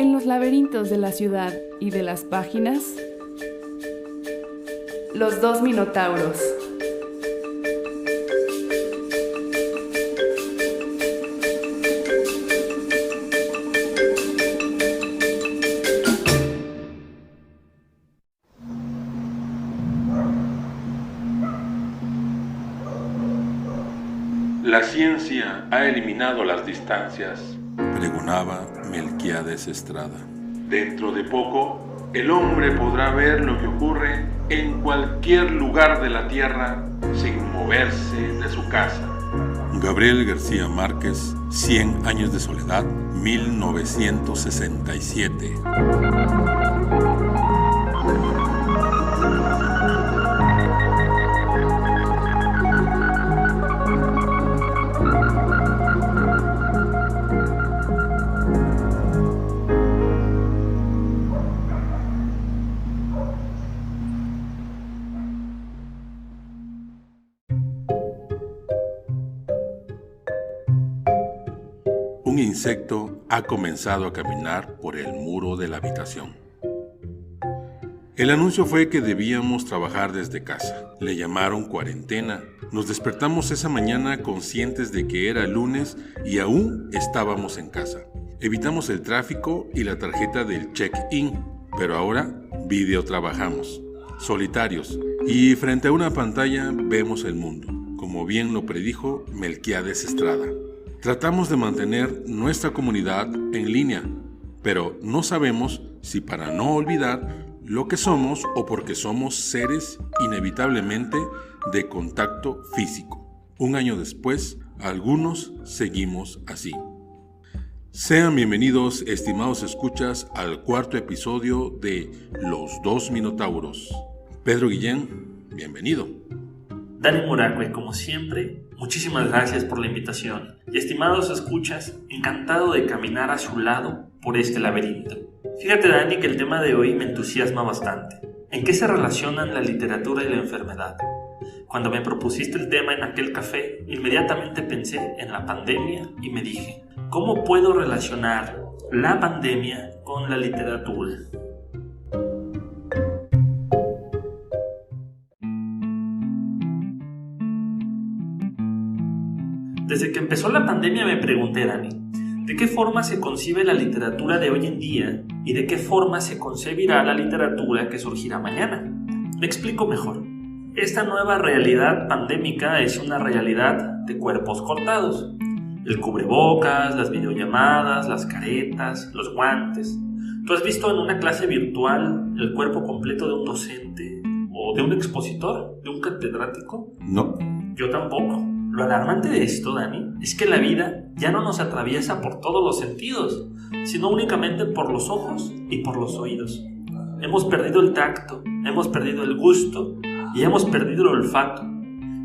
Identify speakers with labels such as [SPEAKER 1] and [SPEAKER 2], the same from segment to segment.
[SPEAKER 1] En los laberintos de la ciudad y de las páginas, los dos minotauros.
[SPEAKER 2] La ciencia ha eliminado las distancias, pregonaba Melquiades Estrada. Dentro de poco, el hombre podrá ver lo que ocurre en cualquier lugar de la Tierra sin moverse de su casa. Gabriel García Márquez, 100 años de soledad, 1967. Un insecto ha comenzado a caminar por el muro de la habitación. El anuncio fue que debíamos trabajar desde casa. Le llamaron cuarentena. Nos despertamos esa mañana conscientes de que era lunes y aún estábamos en casa. Evitamos el tráfico y la tarjeta del check-in, pero ahora videotrabajamos, solitarios, y frente a una pantalla vemos el mundo, como bien lo predijo Melquiades Estrada. Tratamos de mantener nuestra comunidad en línea, pero no sabemos si para no olvidar lo que somos o porque somos seres inevitablemente de contacto físico. Un año después, algunos seguimos así. Sean bienvenidos, estimados escuchas, al cuarto episodio de Los Dos Minotauros. Pedro Guillén, bienvenido.
[SPEAKER 3] Dani Muracue, como siempre, muchísimas gracias por la invitación. Y estimados escuchas, encantado de caminar a su lado por este laberinto. Fíjate, Dani, que el tema de hoy me entusiasma bastante. ¿En qué se relacionan la literatura y la enfermedad? Cuando me propusiste el tema en aquel café, inmediatamente pensé en la pandemia y me dije, ¿cómo puedo relacionar la pandemia con la literatura? Desde que empezó la pandemia me pregunté, Dani, ¿de qué forma se concibe la literatura de hoy en día y de qué forma se concebirá la literatura que surgirá mañana? Me explico mejor. Esta nueva realidad pandémica es una realidad de cuerpos cortados. El cubrebocas, las videollamadas, las caretas, los guantes. ¿Tú has visto en una clase virtual el cuerpo completo de un docente o de un expositor, de un catedrático?
[SPEAKER 2] No.
[SPEAKER 3] Yo tampoco. Lo alarmante de esto, Dani, es que la vida ya no nos atraviesa por todos los sentidos, sino únicamente por los ojos y por los oídos. Hemos perdido el tacto, hemos perdido el gusto y hemos perdido el olfato.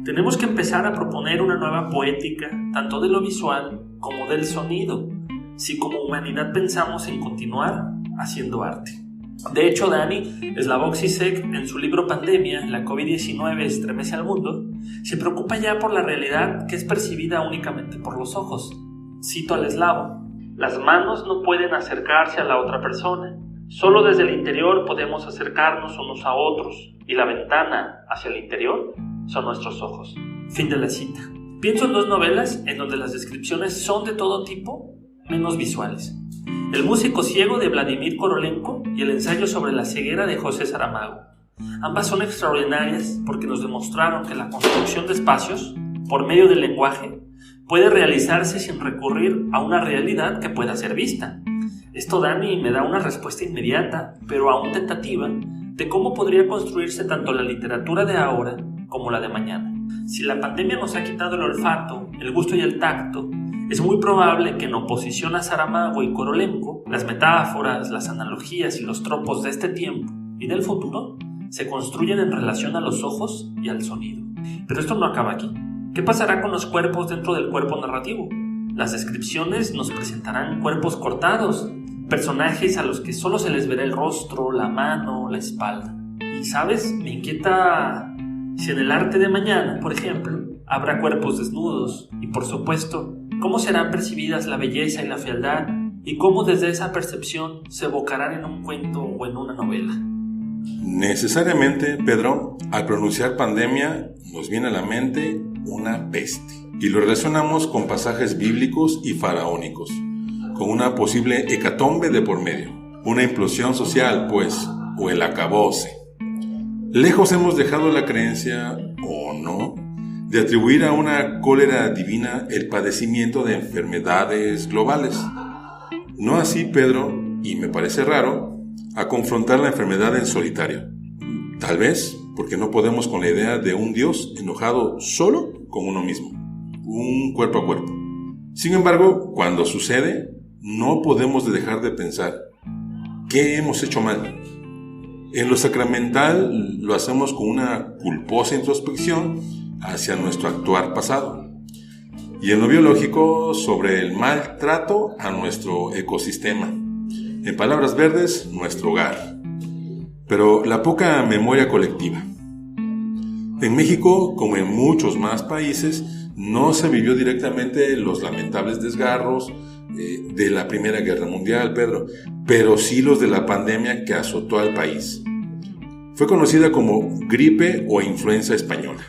[SPEAKER 3] Tenemos que empezar a proponer una nueva poética, tanto de lo visual como del sonido, si como humanidad pensamos en continuar haciendo arte. De hecho, Dani, Slavoj Zizek, en su libro Pandemia, la COVID-19 estremece al mundo, se preocupa ya por la realidad que es percibida únicamente por los ojos. Cito al eslavo: las manos no pueden acercarse a la otra persona, solo desde el interior podemos acercarnos unos a otros, y la ventana hacia el interior son nuestros ojos. Fin de la cita. Pienso en dos novelas en donde las descripciones son de todo tipo, menos visuales. El músico ciego de Vladimir Korolenko y el ensayo sobre la ceguera de José Saramago. Ambas son extraordinarias porque nos demostraron que la construcción de espacios, por medio del lenguaje, puede realizarse sin recurrir a una realidad que pueda ser vista. Esto, Dani, me da una respuesta inmediata, pero aún tentativa, de cómo podría construirse tanto la literatura de ahora como la de mañana. Si la pandemia nos ha quitado el olfato, el gusto y el tacto, es muy probable que en oposición a Saramago y Korolenko, las metáforas, las analogías y los tropos de este tiempo y del futuro se construyen en relación a los ojos y al sonido. Pero esto no acaba aquí. ¿Qué pasará con los cuerpos dentro del cuerpo narrativo? Las descripciones nos presentarán cuerpos cortados, personajes a los que solo se les verá el rostro, la mano, la espalda. Y, ¿sabes? Me inquieta si en el arte de mañana, por ejemplo, habrá cuerpos desnudos y, por supuesto, cómo serán percibidas la belleza y la fealdad y cómo desde esa percepción se evocarán en un cuento o en una novela.
[SPEAKER 2] Necesariamente, Pedro, al pronunciar pandemia nos viene a la mente una peste y lo relacionamos con pasajes bíblicos y faraónicos, con una posible hecatombe de por medio, una implosión social, pues, o el acabose. Lejos hemos dejado la creencia, o no, de atribuir a una cólera divina el padecimiento de enfermedades globales. No así, Pedro, y me parece raro, a confrontar la enfermedad en solitario. Tal vez porque no podemos con la idea de un Dios enojado solo con uno mismo, un cuerpo a cuerpo. Sin embargo, cuando sucede, no podemos dejar de pensar, ¿qué hemos hecho mal? En lo sacramental lo hacemos con una culposa introspección hacia nuestro actuar pasado. Y en lo biológico, sobre el maltrato a nuestro ecosistema. En palabras verdes, nuestro hogar. Pero la poca memoria colectiva. En México, como en muchos más países, no se vivió directamente los lamentables desgarros de la Primera Guerra Mundial, Pedro, pero sí los de la pandemia que azotó al país. Fue conocida como gripe o influenza española.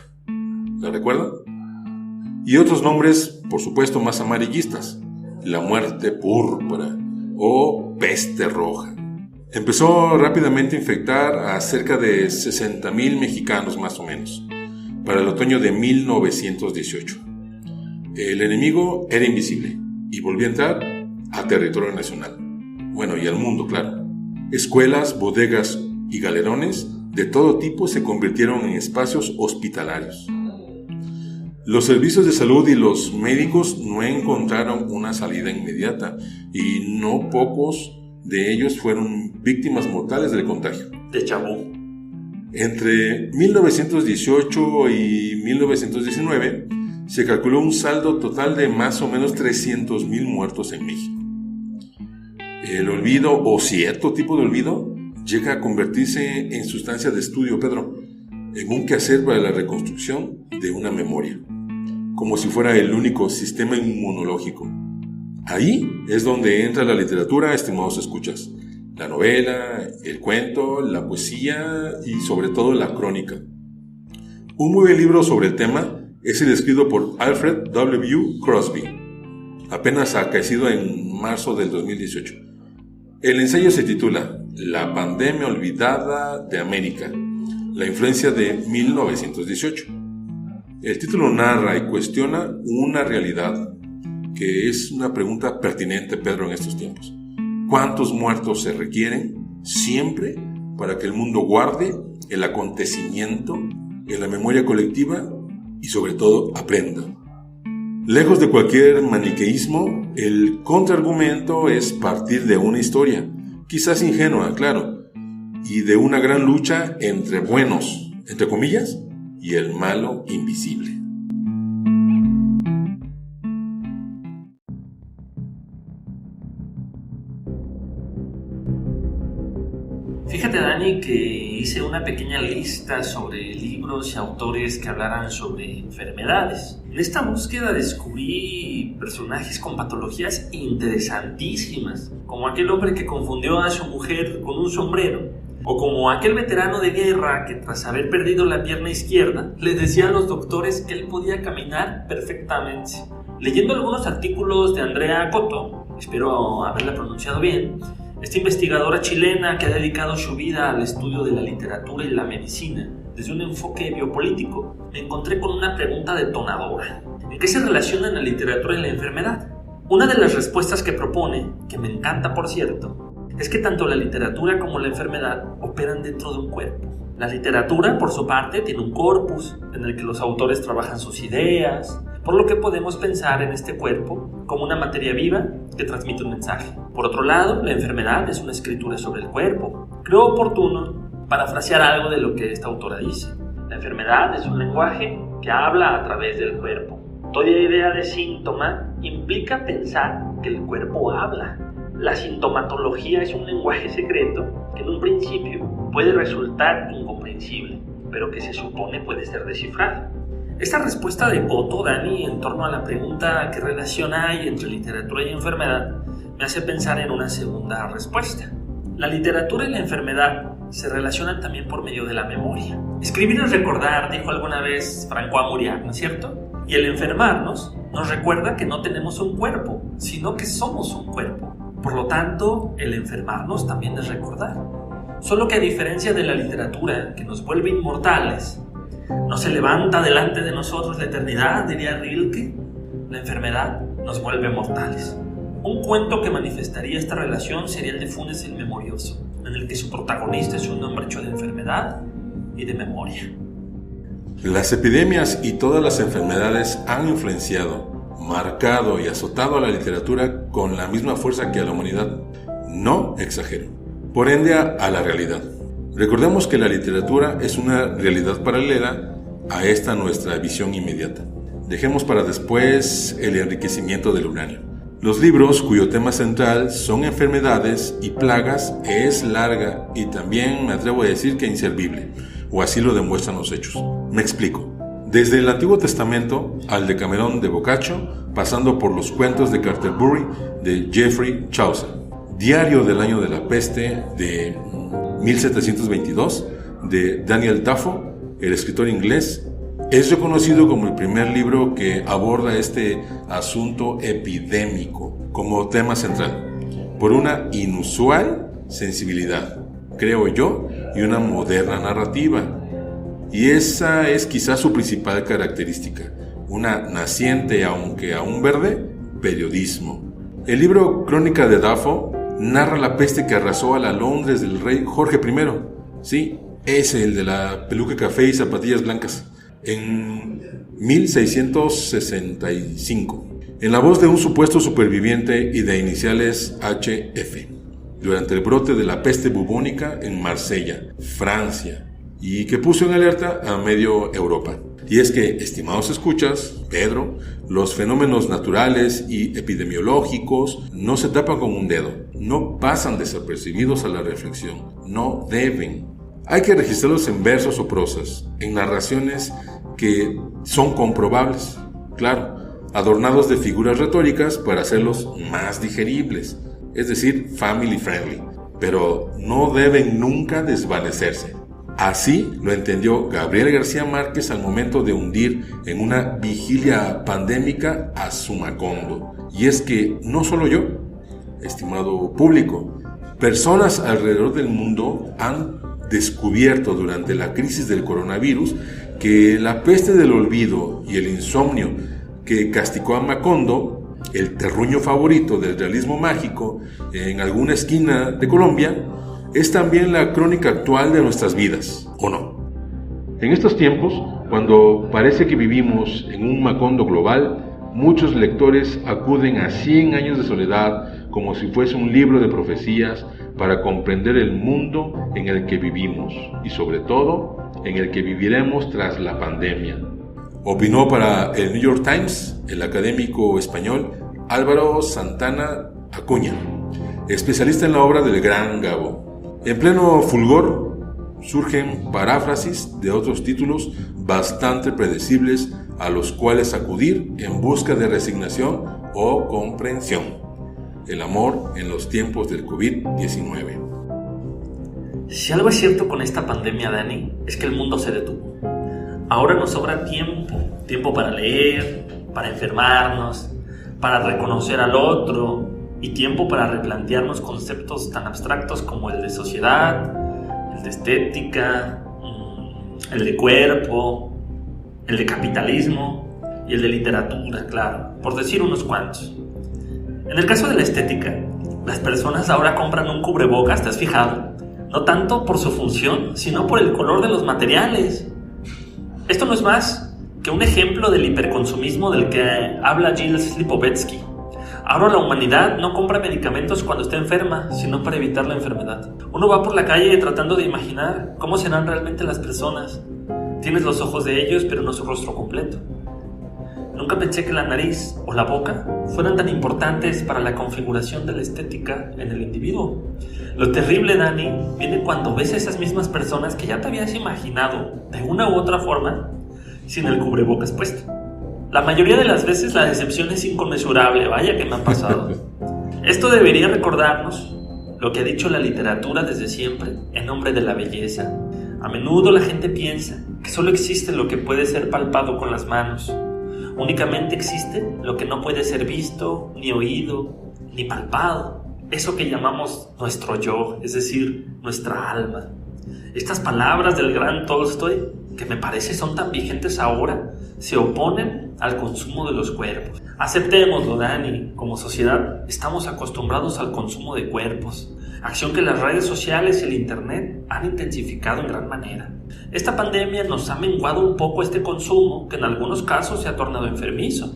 [SPEAKER 2] ¿La recuerdan? Y otros nombres, por supuesto, más amarillistas. La muerte púrpura o peste roja. Empezó rápidamente a infectar a cerca de 60,000 mexicanos más o menos, para el otoño de 1918. El enemigo era invisible y volvió a entrar a territorio nacional. Bueno, y al mundo, claro. Escuelas, bodegas y galerones de todo tipo se convirtieron en espacios hospitalarios. Los servicios de salud y los médicos no encontraron una salida inmediata y no pocos de ellos fueron víctimas mortales del contagio.
[SPEAKER 3] Déjà vu.
[SPEAKER 2] Entre 1918 y 1919 se calculó un saldo total de más o menos 300,000 muertos en México. El olvido, o cierto tipo de olvido, llega a convertirse en sustancia de estudio, Pedro, en un quehacer para la reconstrucción de una memoria, como si fuera el único sistema inmunológico. Ahí es donde entra la literatura, estimados escuchas, la novela, el cuento, la poesía y sobre todo la crónica. Un muy buen libro sobre el tema es el escrito por Alfred W. Crosby, apenas acaecido en marzo del 2018. El ensayo se titula La pandemia olvidada de América, la influencia de 1918. El título narra y cuestiona una realidad que es una pregunta pertinente, Pedro, en estos tiempos. ¿Cuántos muertos se requieren siempre para que el mundo guarde el acontecimiento en la memoria colectiva y sobre todo aprenda? Lejos de cualquier maniqueísmo, el contraargumento es partir de una historia, quizás ingenua, claro, y de una gran lucha entre buenos, entre comillas, y el malo invisible.
[SPEAKER 3] Fíjate, Dani, que hice una pequeña lista sobre libros y autores que hablaran sobre enfermedades. En esta búsqueda descubrí personajes con patologías interesantísimas, como aquel hombre que confundió a su mujer con un sombrero, o como aquel veterano de guerra que tras haber perdido la pierna izquierda le decía a los doctores que él podía caminar perfectamente. Leyendo algunos artículos de Andrea Cotto, espero haberla pronunciado bien, esta investigadora chilena que ha dedicado su vida al estudio de la literatura y la medicina desde un enfoque biopolítico, me encontré con una pregunta detonadora. ¿En qué se relacionan la literatura y la enfermedad? Una de las respuestas que propone, que me encanta por cierto, es que tanto la literatura como la enfermedad operan dentro de un cuerpo. La literatura, por su parte, tiene un corpus en el que los autores trabajan sus ideas, por lo que podemos pensar en este cuerpo como una materia viva que transmite un mensaje. Por otro lado, la enfermedad es una escritura sobre el cuerpo. Creo oportuno parafrasear algo de lo que esta autora dice. La enfermedad es un lenguaje que habla a través del cuerpo. Toda idea de síntoma implica pensar que el cuerpo habla. La sintomatología es un lenguaje secreto que en un principio puede resultar incomprensible, pero que se supone puede ser descifrado. Esta respuesta de Cotto, Dani, en torno a la pregunta ¿qué relación hay entre literatura y enfermedad?, me hace pensar en una segunda respuesta. La literatura y la enfermedad se relacionan también por medio de la memoria. Escribir es recordar, dijo alguna vez François Mauriac, ¿no es cierto? Y el enfermarnos nos recuerda que no tenemos un cuerpo, sino que somos un cuerpo. Por lo tanto, el enfermarnos también es recordar. Solo que a diferencia de la literatura, que nos vuelve inmortales, no se levanta delante de nosotros la eternidad, diría Rilke, la enfermedad nos vuelve mortales. Un cuento que manifestaría esta relación sería el de Funes el Memorioso, en el que su protagonista es un hombre hecho de enfermedad y de memoria.
[SPEAKER 2] Las epidemias y todas las enfermedades han influenciado, marcado y azotado a la literatura con la misma fuerza que a la humanidad. No exagero. Por ende, a la realidad. Recordemos que la literatura es una realidad paralela a esta nuestra visión inmediata. Dejemos para después el enriquecimiento del uranio. Los libros cuyo tema central son enfermedades y plagas es larga y también me atrevo a decir que inservible, o así lo demuestran los hechos. Me explico. Desde el Antiguo Testamento al Decamerón de Boccaccio, pasando por los cuentos de Canterbury de Geoffrey Chaucer, Diario del año de la peste de 1722 de Daniel Defoe, el escritor inglés, es reconocido como el primer libro que aborda este asunto epidémico como tema central, por una inusual sensibilidad, creo yo, y una moderna narrativa. Y esa es quizás su principal característica, una naciente, aunque aún verde, periodismo. El libro Crónica de Defoe narra la peste que arrasó a la Londres del rey Jorge I. Sí, es el de la peluca café y zapatillas blancas. En 1665, en la voz de un supuesto superviviente y de iniciales HF, durante el brote de la peste bubónica en Marsella, Francia, y que puso en alerta a medio Europa. Y es que, estimados escuchas, Pedro, los fenómenos naturales y epidemiológicos no se tapan con un dedo, no pasan desapercibidos a la reflexión, no deben. Hay que registrarlos en versos o prosas, en narraciones que son comprobables, claro, adornados de figuras retóricas para hacerlos más digeribles, es decir, family friendly, pero no deben nunca desvanecerse. Así lo entendió Gabriel García Márquez al momento de hundir en una vigilia pandémica a su Macondo. Y es que no solo yo, estimado público, personas alrededor del mundo han descubierto durante la crisis del coronavirus que la peste del olvido y el insomnio que castigó a Macondo, el terruño favorito del realismo mágico en alguna esquina de Colombia, es también la crónica actual de nuestras vidas, ¿o no? En estos tiempos, cuando parece que vivimos en un Macondo global, muchos lectores acuden a 100 años de soledad como si fuese un libro de profecías para comprender el mundo en el que vivimos y sobre todo en el que viviremos tras la pandemia. Opinó para el New York Times el académico español Álvaro Santana Acuña, especialista en la obra del Gran Gabo. En pleno fulgor surgen paráfrasis de otros títulos bastante predecibles a los cuales acudir en busca de resignación o comprensión. El amor en los tiempos del COVID-19.
[SPEAKER 3] Si algo es cierto con esta pandemia, Dani, es que el mundo se detuvo. Ahora nos sobra tiempo para leer, para enfermarnos, para reconocer al otro y tiempo para replantearnos conceptos tan abstractos como el de sociedad, el de estética, el de cuerpo, el de capitalismo y el de literatura, claro, por decir unos cuantos. En el caso de la estética, las personas ahora compran un cubrebocas, ¿te has fijado? No tanto por su función, sino por el color de los materiales. Esto no es más que un ejemplo del hiperconsumismo del que habla Gilles Lipovetsky. Ahora la humanidad no compra medicamentos cuando está enferma, sino para evitar la enfermedad. Uno va por la calle tratando de imaginar cómo serán realmente las personas. Tienes los ojos de ellos, pero no su rostro completo. Nunca pensé que la nariz o la boca fueran tan importantes para la configuración de la estética en el individuo. Lo terrible, Dani, viene cuando ves a esas mismas personas que ya te habías imaginado de una u otra forma sin el cubrebocas puesto. La mayoría de las veces la decepción es inconmensurable, vaya que me ha pasado. Esto debería recordarnos lo que ha dicho la literatura desde siempre en nombre de la belleza. A menudo la gente piensa que solo existe lo que puede ser palpado con las manos. Únicamente existe lo que no puede ser visto, ni oído, ni palpado. Eso que llamamos nuestro yo, es decir, nuestra alma. Estas palabras del gran Tolstoy, que me parece son tan vigentes ahora, se oponen al consumo de los cuerpos. Aceptémoslo, Dani, como sociedad estamos acostumbrados al consumo de cuerpos, acción que las redes sociales y el internet han intensificado en gran manera. Esta pandemia nos ha menguado un poco este consumo, que en algunos casos se ha tornado enfermizo.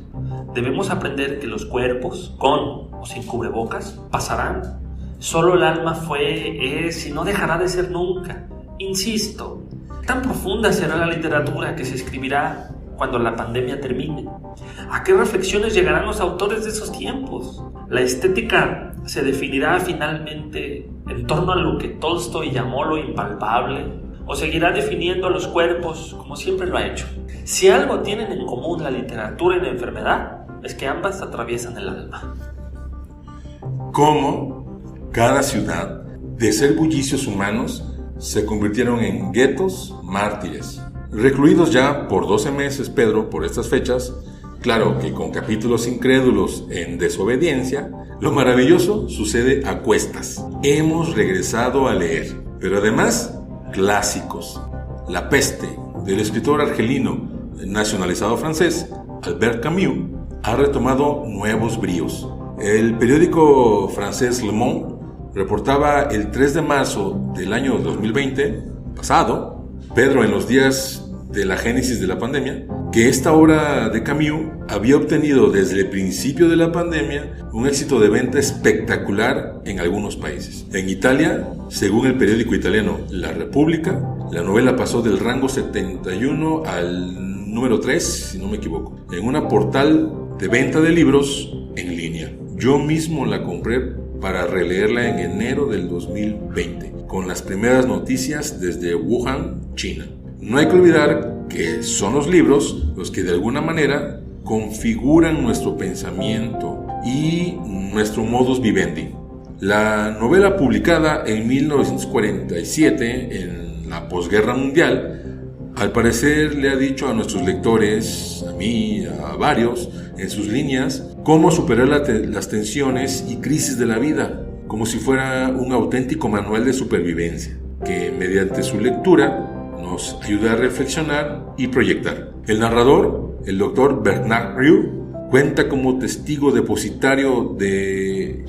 [SPEAKER 3] Debemos aprender que los cuerpos, con o sin cubrebocas, pasarán. Solo el alma fue, es y no dejará de ser nunca. Insisto, tan profunda será la literatura que se escribirá cuando la pandemia termine. ¿A qué reflexiones llegarán los autores de esos tiempos? La estética se definirá finalmente en torno a lo que Tolstoy llamó lo impalpable, o seguirá definiendo a los cuerpos como siempre lo ha hecho. Si algo tienen en común la literatura y la enfermedad, es que ambas atraviesan el alma.
[SPEAKER 2] Cómo cada ciudad, de ser bullicios humanos, se convirtieron en guetos mártires. Recluidos ya por 12 meses, Pedro, por estas fechas, claro que con capítulos incrédulos en desobediencia, lo maravilloso sucede a cuestas. Hemos regresado a leer, pero además, clásicos. La peste, del escritor argelino nacionalizado francés, Albert Camus, ha retomado nuevos bríos. El periódico francés Le Monde reportaba el 3 de marzo del año 2020, pasado, Pedro, en los días de la génesis de la pandemia, que esta obra de Camus había obtenido desde el principio de la pandemia un éxito de venta espectacular en algunos países. En Italia, según el periódico italiano La Repubblica, la novela pasó del rango 71 al número 3, si no me equivoco, en una portal de venta de libros en línea. Yo mismo la compré para releerla en enero del 2020, con las primeras noticias desde Wuhan, China. No hay que olvidar que son los libros los que de alguna manera configuran nuestro pensamiento y nuestro modus vivendi. La novela publicada en 1947 en la posguerra mundial, al parecer le ha dicho a nuestros lectores, a mí, a varios, en sus líneas, cómo superar las tensiones y crisis de la vida, como si fuera un auténtico manual de supervivencia, que mediante su lectura nos ayuda a reflexionar y proyectar. El narrador, el doctor Bernard Rieu, cuenta como testigo depositario de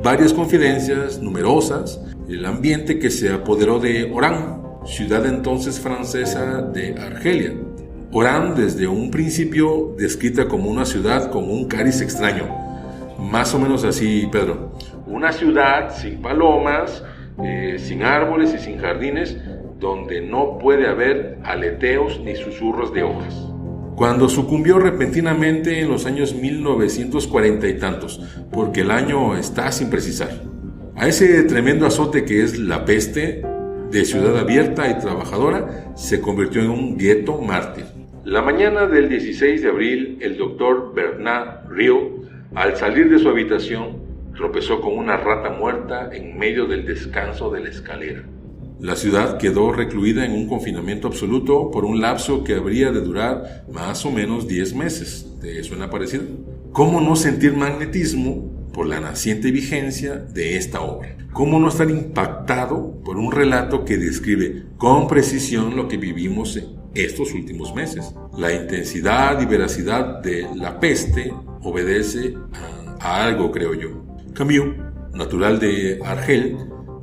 [SPEAKER 2] varias confidencias numerosas, el ambiente que se apoderó de Oran, ciudad entonces francesa de Argelia. Oran, desde un principio descrita como una ciudad con un cariz extraño, más o menos así, Pedro. Una ciudad sin palomas, sin árboles y sin jardines, donde no puede haber aleteos ni susurros de hojas. Cuando sucumbió repentinamente en los años 1940 y tantos, porque el año está sin precisar, a ese tremendo azote que es la peste, de ciudad abierta y trabajadora, se convirtió en un gueto mártir. La mañana del 16 de abril, el doctor Bernard Rieu, al salir de su habitación, tropezó con una rata muerta en medio del descanso de la escalera. La ciudad quedó recluida en un confinamiento absoluto por un lapso que habría de durar más o menos 10 meses. ¿Te suena parecido? ¿Cómo no sentir magnetismo por la naciente vigencia de esta obra? ¿Cómo no estar impactado por un relato que describe con precisión lo que vivimos estos últimos meses? La intensidad y veracidad de La peste obedece a algo, creo yo. Camus, natural de Argel,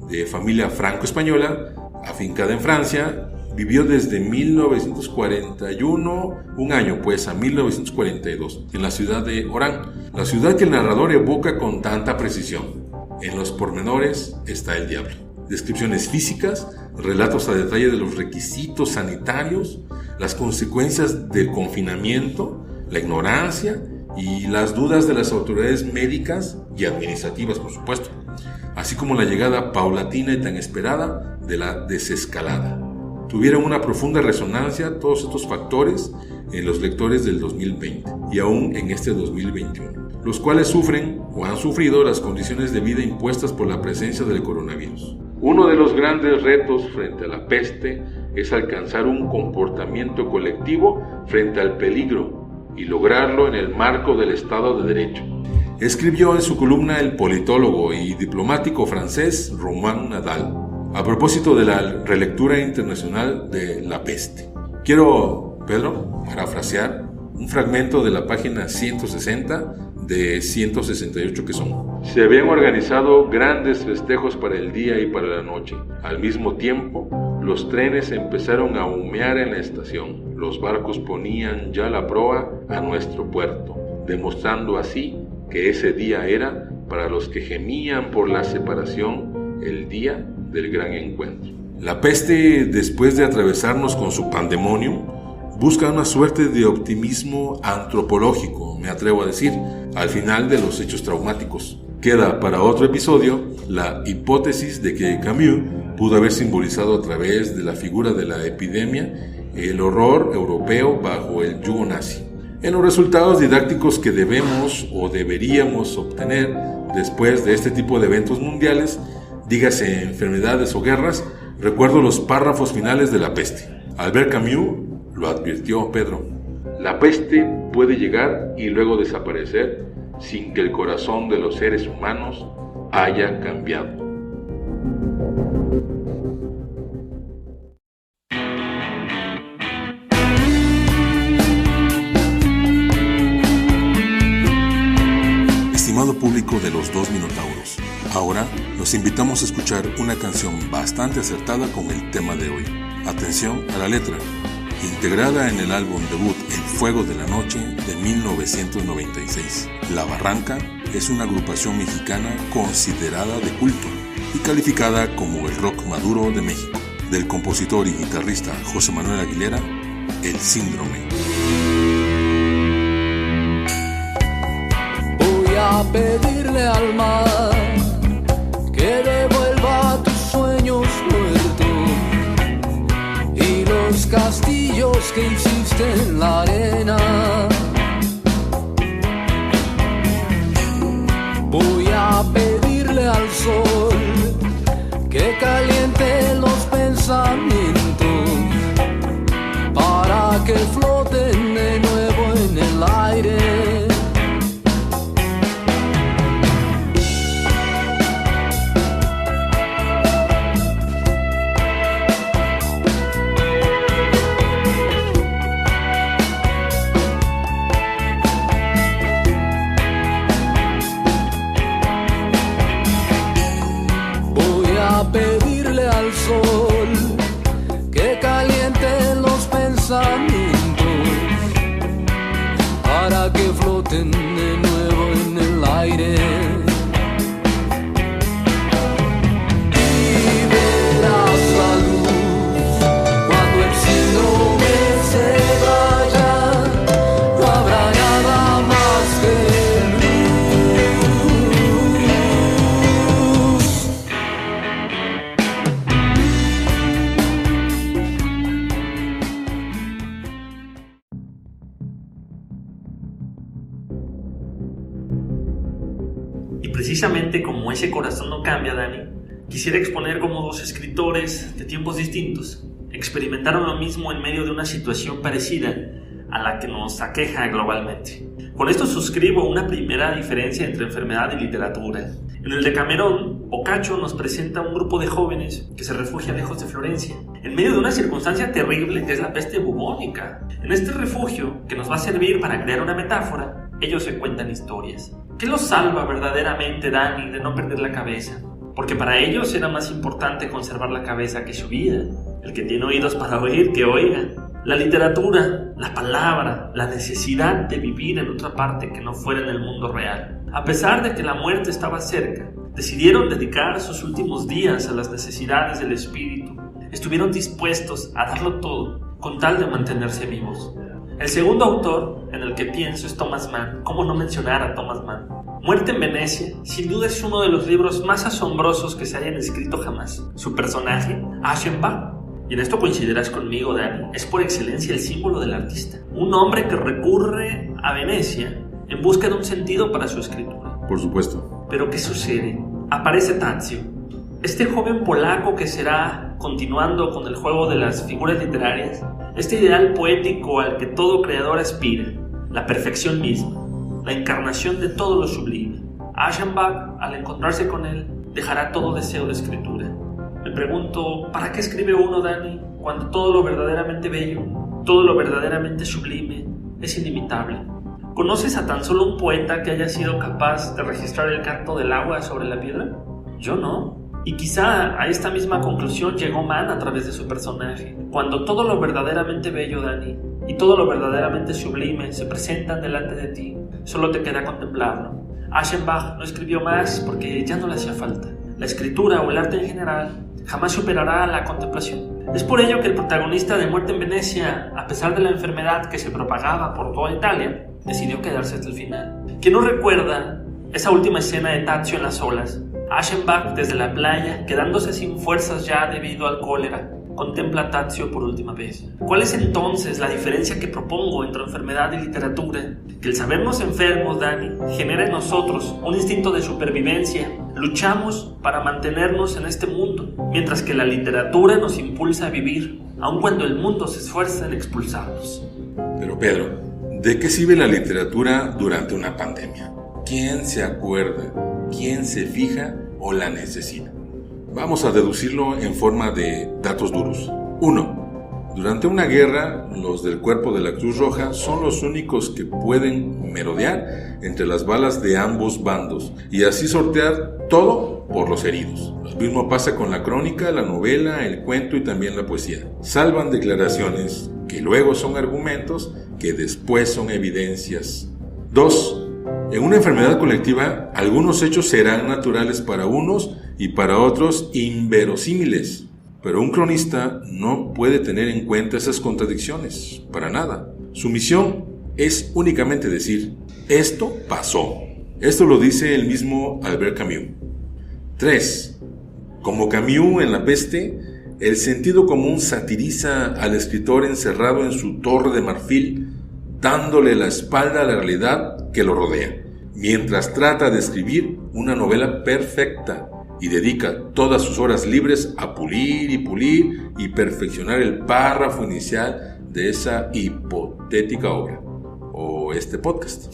[SPEAKER 2] de familia franco-española, afincada en Francia, vivió desde 1941, un año pues, a 1942, en la ciudad de Oran, la ciudad que el narrador evoca con tanta precisión. En los pormenores está el diablo. Descripciones físicas, relatos a detalle de los requisitos sanitarios, las consecuencias del confinamiento, la ignorancia y las dudas de las autoridades médicas y administrativas, por supuesto, así como la llegada paulatina y tan esperada de la desescalada. Tuvieron una profunda resonancia todos estos factores en los lectores del 2020 y aún en este 2021, los cuales sufren o han sufrido las condiciones de vida impuestas por la presencia del coronavirus. Uno de los grandes retos frente a la peste es alcanzar un comportamiento colectivo frente al peligro y lograrlo en el marco del Estado de Derecho, escribió en su columna el politólogo y diplomático francés Romain Nadal, a propósito de la relectura internacional de La Peste. Quiero, Pedro, parafrasear un fragmento de la página 160 de 168 que son: se habían organizado grandes festejos para el día y para la noche. Al mismo tiempo, los trenes empezaron a humear en la estación. Los barcos ponían ya la proa a nuestro puerto, demostrando así que ese día era, para los que gemían por la separación, el día del gran encuentro. La peste, después de atravesarnos con su pandemonium, busca una suerte de optimismo antropológico, me atrevo a decir, al final de los hechos traumáticos. Queda para otro episodio la hipótesis de que Camus pudo haber simbolizado a través de la figura de la epidemia el horror europeo bajo el yugo nazi. En los resultados didácticos que debemos o deberíamos obtener después de este tipo de eventos mundiales, dígase enfermedades o guerras, recuerdo los párrafos finales de La Peste. Albert Camus lo advirtió Pedro: la peste puede llegar y luego desaparecer sin que el corazón de los seres humanos haya cambiado. Estimado público de los Dos Minotauros, ahora los invitamos a escuchar una canción bastante acertada con el tema de hoy. Atención a la letra. Integrada en el álbum debut El Fuego de la Noche de 1996. La Barranca es una agrupación mexicana considerada de culto y calificada como el rock maduro de México. Del compositor y guitarrista José Manuel Aguilera, El Síndrome.
[SPEAKER 4] Voy a pedirle al mar que devuelva tus sueños muertos y los castillos que hiciste en la arena. Voy a pedirle al sol que caliente los pensamientos para que floten de nuevo en el aire. Pedirle al sol que caliente los pensamientos para que floten de nuevo en el aire. Y verás la luz cuando el síndrome se vaya, no habrá nada más que
[SPEAKER 3] precisamente como ese corazón no cambia, Dani, quisiera exponer cómo dos escritores de tiempos distintos experimentaron lo mismo en medio de una situación parecida a la que nos aqueja globalmente. Con esto suscribo una primera diferencia entre enfermedad y literatura. En el Decamerón, Boccaccio nos presenta un grupo de jóvenes que se refugia lejos de Florencia, en medio de una circunstancia terrible que es la peste bubónica. En este refugio, que nos va a servir para crear una metáfora, ellos se cuentan historias. ¿Qué los salva verdaderamente, Dani, de no perder la cabeza? Porque para ellos era más importante conservar la cabeza que su vida. El que tiene oídos para oír, que oiga. La literatura, la palabra, la necesidad de vivir en otra parte que no fuera en el mundo real. A pesar de que la muerte estaba cerca, decidieron dedicar sus últimos días a las necesidades del espíritu. Estuvieron dispuestos a darlo todo con tal de mantenerse vivos. El segundo autor en el que pienso es Thomas Mann. ¿Cómo no mencionar a Thomas Mann? Muerte en Venecia, sin duda es uno de los libros más asombrosos que se hayan escrito jamás. Su personaje, Aschenbach, y en esto coincidirás conmigo, Dani, es por excelencia el símbolo del artista. Un hombre que recurre a Venecia en busca de un sentido para su escritura.
[SPEAKER 2] Por supuesto.
[SPEAKER 3] Pero ¿qué sucede? Aparece Tadzio, este joven polaco que será, continuando con el juego de las figuras literarias, este ideal poético al que todo creador aspira, la perfección misma, la encarnación de todo lo sublime. Aschenbach, al encontrarse con él, dejará todo deseo de escritura. Me pregunto, ¿para qué escribe uno, Dani, cuando todo lo verdaderamente bello, todo lo verdaderamente sublime es inimitable? ¿Conoces a tan solo un poeta que haya sido capaz de registrar el canto del agua sobre la piedra? Yo no. Y quizá a esta misma conclusión llegó Mann a través de su personaje. Cuando todo lo verdaderamente bello, Dani, y todo lo verdaderamente sublime se presentan delante de ti, solo te queda contemplarlo. Aschenbach no escribió más porque ya no le hacía falta. La escritura o el arte en general jamás superará la contemplación. Es por ello que el protagonista de Muerte en Venecia, a pesar de la enfermedad que se propagaba por toda Italia, decidió quedarse hasta el final. ¿Quién no recuerda esa última escena de Tadzio en las olas? Aschenbach, desde la playa, quedándose sin fuerzas ya debido al cólera, contempla a Tadzio por última vez. ¿Cuál es entonces la diferencia que propongo entre enfermedad y literatura? Que el sabernos enfermos, Dani, genera en nosotros un instinto de supervivencia. Luchamos para mantenernos en este mundo, mientras que la literatura nos impulsa a vivir, aun cuando el mundo se esfuerza en expulsarnos.
[SPEAKER 2] Pero Pedro, ¿de qué sirve la literatura durante una pandemia? ¿Quién se acuerda? ¿Quién se fija o la necesita? Vamos a deducirlo en forma de datos duros. 1. Durante una guerra, los del cuerpo de la Cruz Roja son los únicos que pueden merodear entre las balas de ambos bandos y así sortear todo por los heridos. Lo mismo pasa con la crónica, la novela, el cuento y también la poesía. Salvan declaraciones que luego son argumentos que después son evidencias. 2. En una enfermedad colectiva, algunos hechos serán naturales para unos y para otros inverosímiles. Pero un cronista no puede tener en cuenta esas contradicciones, para nada. Su misión es únicamente decir, esto pasó. Esto lo dice el mismo Albert Camus. 3. Como Camus en La Peste, el sentido común satiriza al escritor encerrado en su torre de marfil, dándole la espalda a la realidad que lo rodea, mientras trata de escribir una novela perfecta y dedica todas sus horas libres a pulir y perfeccionar el párrafo inicial de esa hipotética obra, o este podcast.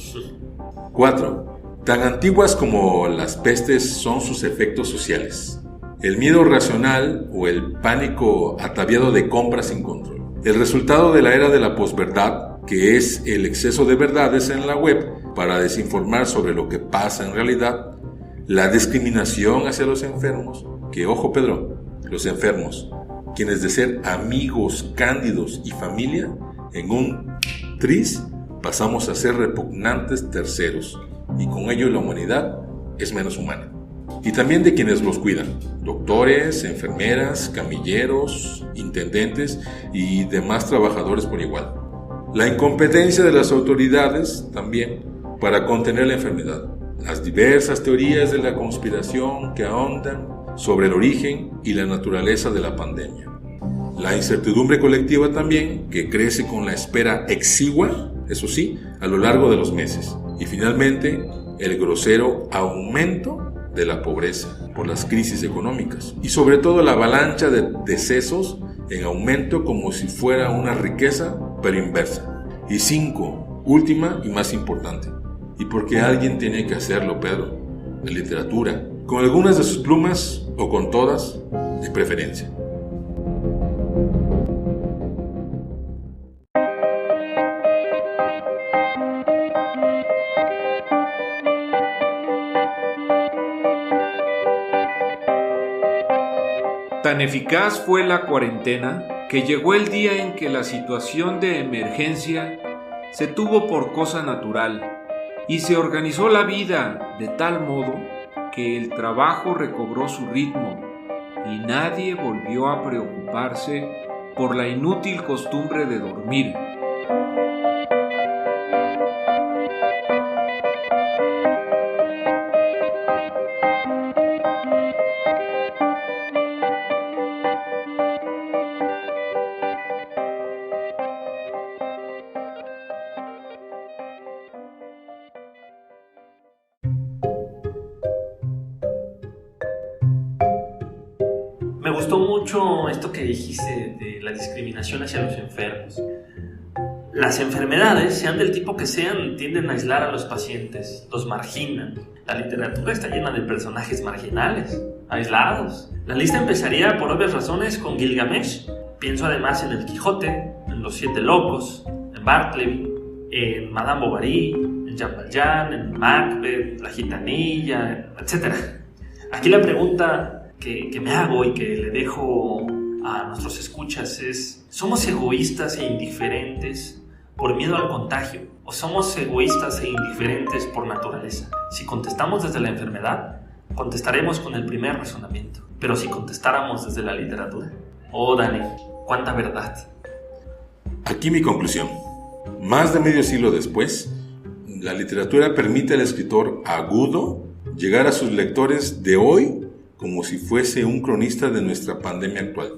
[SPEAKER 2] 4. Tan antiguas como las pestes son sus efectos sociales. El miedo racional o el pánico ataviado de compras sin control. El resultado de la era de la posverdad, que es el exceso de verdades en la web para desinformar sobre lo que pasa en realidad, la discriminación hacia los enfermos, que ojo Pedro, los enfermos, quienes de ser amigos cándidos y familia, en un tris pasamos a ser repugnantes terceros, y con ello la humanidad es menos humana. Y también de quienes los cuidan, doctores, enfermeras, camilleros, intendentes y demás trabajadores por igual. La incompetencia de las autoridades también para contener la enfermedad. Las diversas teorías de la conspiración que ahondan sobre el origen y la naturaleza de la pandemia. La incertidumbre colectiva también, que crece con la espera exigua, eso sí, a lo largo de los meses. Y finalmente, el grosero aumento de la pobreza por las crisis económicas. Y sobre todo la avalancha de decesos en aumento como si fuera una riqueza, pero inversa. Y 5, última y más importante. ¿Y por qué alguien tiene que hacerlo, Pedro? La literatura, con algunas de sus plumas o con todas, de preferencia.
[SPEAKER 5] Tan eficaz fue la cuarentena que llegó el día en que la situación de emergencia se tuvo por cosa natural y se organizó la vida de tal modo que el trabajo recobró su ritmo y nadie volvió a preocuparse por la inútil costumbre de dormir.
[SPEAKER 3] gustó mucho esto que dijiste de la discriminación hacia los enfermos. Las enfermedades, sean del tipo que sean, tienden a aislar a los pacientes, los marginan. La literatura está llena de personajes marginales, aislados. La lista empezaría por obvias razones con Gilgamesh. Pienso además en el Quijote, en los Siete Locos, en Bartleby, en Madame Bovary, en Jean Valjean, en Macbeth, la Gitanilla, etc. Aquí la pregunta que me hago y que le dejo a nuestros escuchas es: ¿somos egoístas e indiferentes por miedo al contagio? ¿O somos egoístas e indiferentes por naturaleza? Si contestamos desde la enfermedad, contestaremos con el primer razonamiento. Pero si contestáramos desde la literatura, oh Dani, cuánta verdad.
[SPEAKER 2] Aquí mi conclusión. Más de medio siglo después, la literatura permite al escritor agudo llegar a sus lectores de hoy como si fuese un cronista de nuestra pandemia actual.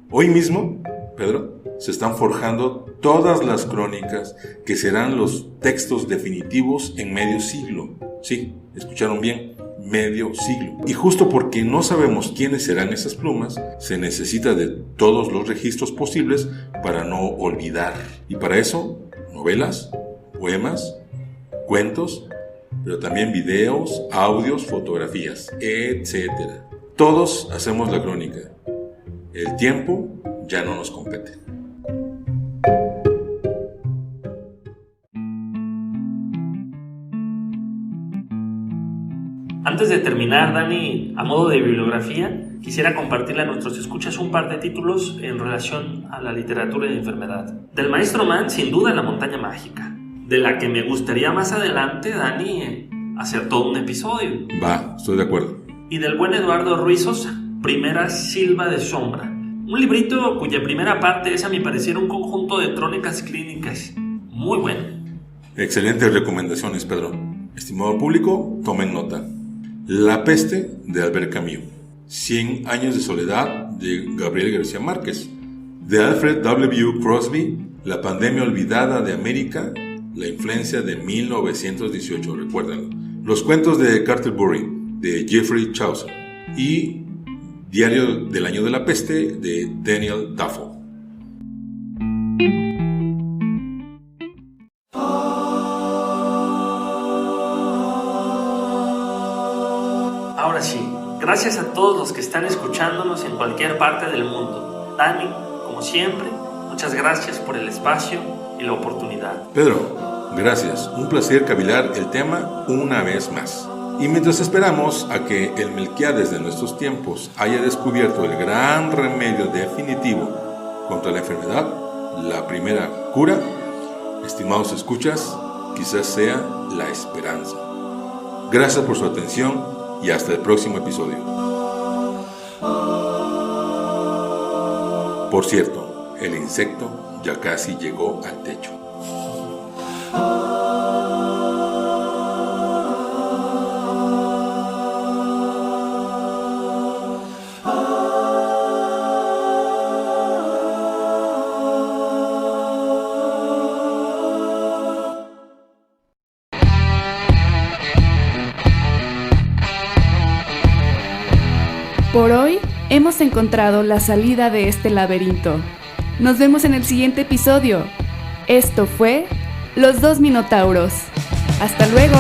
[SPEAKER 2] Hoy mismo, Pedro, se están forjando todas las crónicas que serán los textos definitivos en medio siglo. Sí, escucharon bien, medio siglo. Y justo porque no sabemos quiénes serán esas plumas, se necesita de todos los registros posibles para no olvidar. Y para eso, novelas, poemas, cuentos, pero también videos, audios, fotografías, etc. Todos hacemos la crónica. El tiempo ya no nos compete.
[SPEAKER 3] Antes de terminar, Dani, a modo de bibliografía, quisiera compartirle a nuestros escuchas un par de títulos en relación a la literatura y la enfermedad. Del maestro Mann, sin duda, La montaña mágica, de la que me gustaría más adelante, Dani, hacer todo un episodio.
[SPEAKER 2] Va, estoy de acuerdo.
[SPEAKER 3] Y del buen Eduardo Ruiz Sosa, Primera Silva de Sombra, un librito cuya primera parte es, a mi parecer, un conjunto de crónicas clínicas muy bueno.
[SPEAKER 2] Excelentes recomendaciones, Pedro. Estimado público, tomen nota. La peste, de Albert Camus. 100 años de soledad, de Gabriel García Márquez. De Alfred W. Crosby, La pandemia olvidada de América, la influencia de 1918, recuérdenlo. Los cuentos de Canterbury, de Geoffrey Chaucer. Y Diario del año de la peste, de Daniel Defoe.
[SPEAKER 3] Ahora sí, gracias a todos los que están escuchándonos en cualquier parte del mundo. Dani, como siempre, muchas gracias por el espacio y la oportunidad.
[SPEAKER 2] Pedro, gracias. Un placer cavilar el tema una vez más. Y mientras esperamos a que el Melquiades de nuestros tiempos haya descubierto el gran remedio definitivo contra la enfermedad, la primera cura, estimados escuchas, quizás sea la esperanza. Gracias por su atención y hasta el próximo episodio. Por cierto, el insecto ya casi llegó al techo.
[SPEAKER 1] Por hoy hemos encontrado la salida de este laberinto. Nos vemos en el siguiente episodio. Esto fue Los Dos Minotauros. ¡Hasta luego!